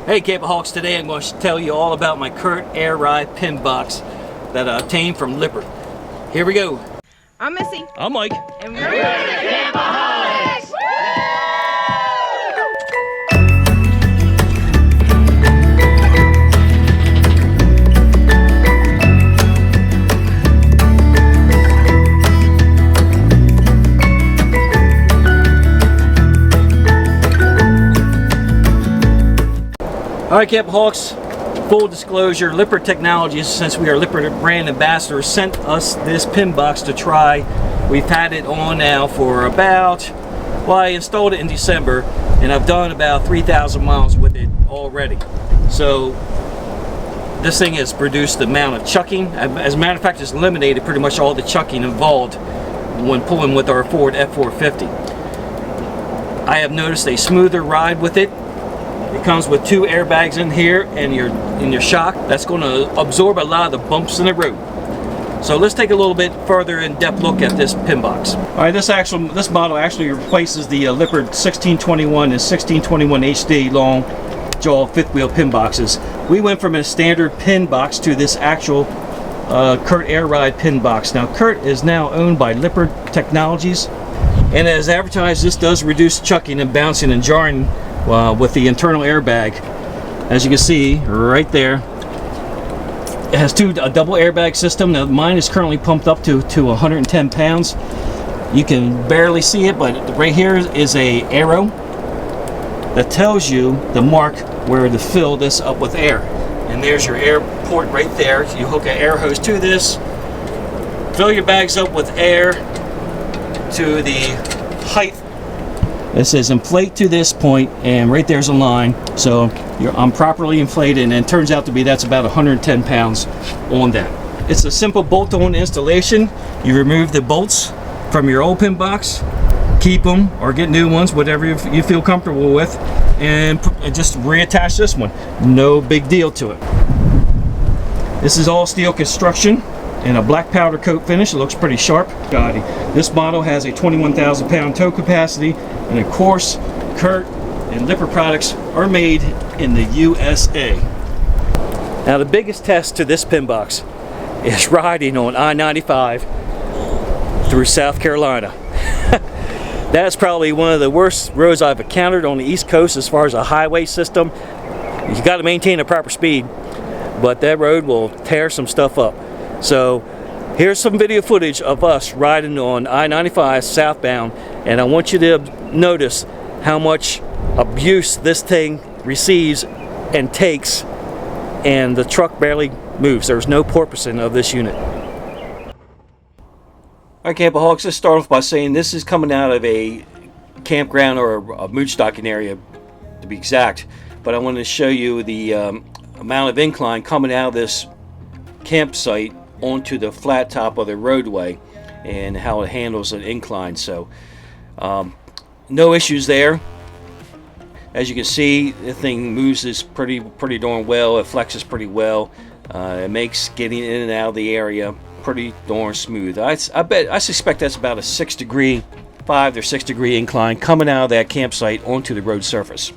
Hey Campoholics, today I'm going to tell you all about my CURT Air Ride pin box that I obtained from Lippert. Here we go. I'm Missy. I'm Mike. And we're the Campoholics! Alright Campoholics, full disclosure, Lippert Technologies, since we are Lippert brand ambassadors, sent us this pin box to try. We've had it on now for about, well, I installed it in December and I've done about 3,000 miles with it already. So this thing has produced the amount of chucking. As a matter of fact, it's eliminated pretty much all the chucking involved when pulling with our Ford F450. I have noticed a smoother ride with it. It comes with 2 airbags in here and your shock. That's going to absorb a lot of the bumps in the road. So let's take a little bit further in-depth look at this pin box. All right, this model actually replaces the Lippert 1621 and 1621 HD long jaw fifth wheel pin boxes. We went from a standard pin box to this actual CURT Air Ride pin box. Now CURT is now owned by Lippert Technologies, and as advertised, this does reduce chucking and bouncing and jarring with the internal airbag. As you can see right there, it has a double airbag system. Now mine is currently pumped up to 110 pounds. You can barely see it, but right here is a arrow that tells you the mark where to fill this up with air. And there's your air port right there. You hook an air hose to this, fill your bags up with air to the height. It says inflate to this point, and right there's a line, so I'm properly inflated, and it turns out to be that's about 110 pounds on that. It's a simple bolt-on installation. You remove the bolts from your old pin box, keep them or get new ones, whatever you feel comfortable with, and just reattach this one. No big deal to it. This is all steel construction and a black powder coat finish. It looks pretty sharp. This model has a 21,000 pound tow capacity, and of course CURT and Lippert products are made in the USA. Now the biggest test to this pin box is riding on I-95 through South Carolina. That's probably one of the worst roads I've encountered on the East Coast as far as a highway system. You got to maintain a proper speed, but that road will tear some stuff up. So here's some video footage of us riding on I-95 southbound, and I want you to notice how much abuse this thing receives and takes, and the truck barely moves. There's no porpoising of this unit. Alright Campoholics, let's start off by saying this is coming out of a campground or a mooch stocking area to be exact, but I wanted to show you the amount of incline coming out of this campsite onto the flat top of the roadway and how it handles an incline. So no issues there. As you can see, the thing moves this pretty darn well. It flexes pretty well. It makes getting in and out of the area pretty darn smooth. I suspect that's about a 5 or 6 degree incline coming out of that campsite onto the road surface.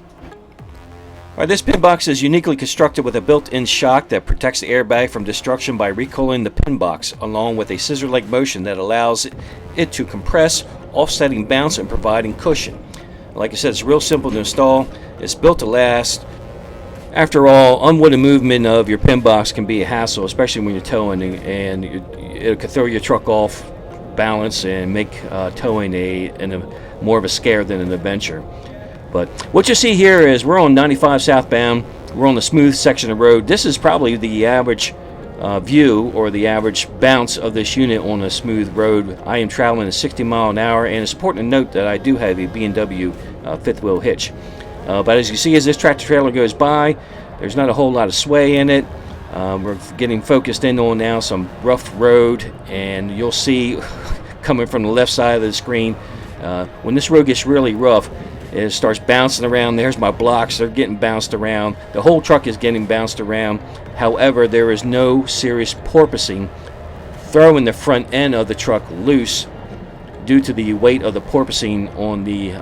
This pin box is uniquely constructed with a built-in shock that protects the airbag from destruction by recoiling the pin box, along with a scissor-like motion that allows it to compress, offsetting bounce and providing cushion. Like I said, it's real simple to install. It's built to last. After all, unwitting movement of your pin box can be a hassle, especially when you're towing, and it could throw your truck off balance and make towing more of a scare than an adventure. But what you see here is we're on 95 southbound. We're on the smooth section of road. This is probably the average view or the average bounce of this unit on a smooth road. I am traveling at 60 miles an hour, and it's important to note that I do have a B&W fifth wheel hitch. But as you see, as this tractor trailer goes by, there's not a whole lot of sway in it. We're getting focused in on now some rough road, and you'll see coming from the left side of the screen, when this road gets really rough, it starts bouncing around. There's my blocks. They're getting bounced around. The whole truck is getting bounced around. However, there is no serious porpoising, throwing the front end of the truck loose due to the weight of the porpoising on the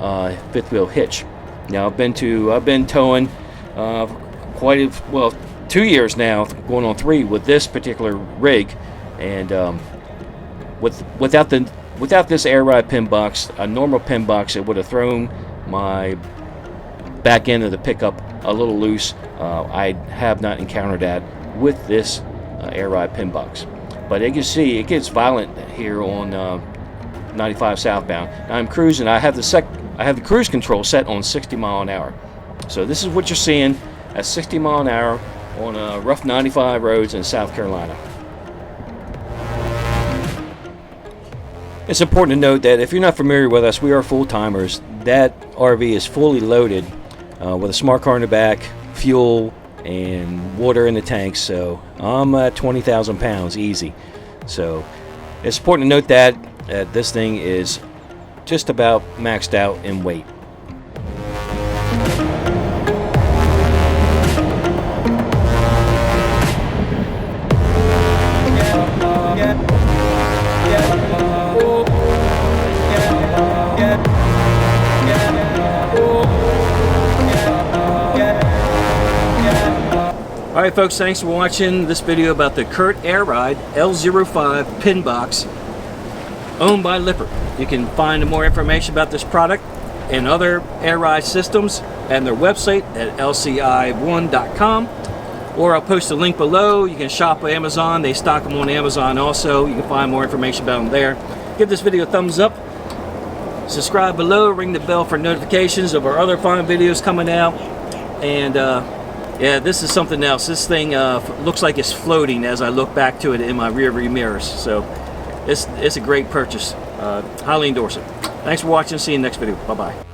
fifth wheel hitch. Now I've been towing well, 2 years now, going on 3 with this particular rig, and without this Air Ride pin box, a normal pin box, it would have thrown my back end of the pickup a little loose. I have not encountered that with this Air Ride pin box. But as you see, it gets violent here on 95 southbound. Now I'm cruising. I have the cruise control set on 60 mile an hour. So this is what you're seeing at 60 mile an hour on rough 95 roads in South Carolina. It's important to note that if you're not familiar with us, we are full-timers. That RV is fully loaded with a smart car in the back, fuel, and water in the tanks. So I'm at 20,000 pounds easy. So it's important to note that this thing is just about maxed out in weight. Alright folks, thanks for watching this video about the CURT Air Ride L05 pin box owned by Lippert. You can find more information about this product and other Air Ride systems at their website at lci1.com, or I'll post a link below. You can shop at Amazon. They stock them on Amazon also. You can find more information about them there. Give this video a thumbs up. Subscribe below. Ring the bell for notifications of our other fine videos coming out. And yeah, this is something else. This thing looks like it's floating as I look back to it in my rear view mirrors. So it's a great purchase. Highly endorse it. Thanks for watching. See you in the next video. Bye-bye.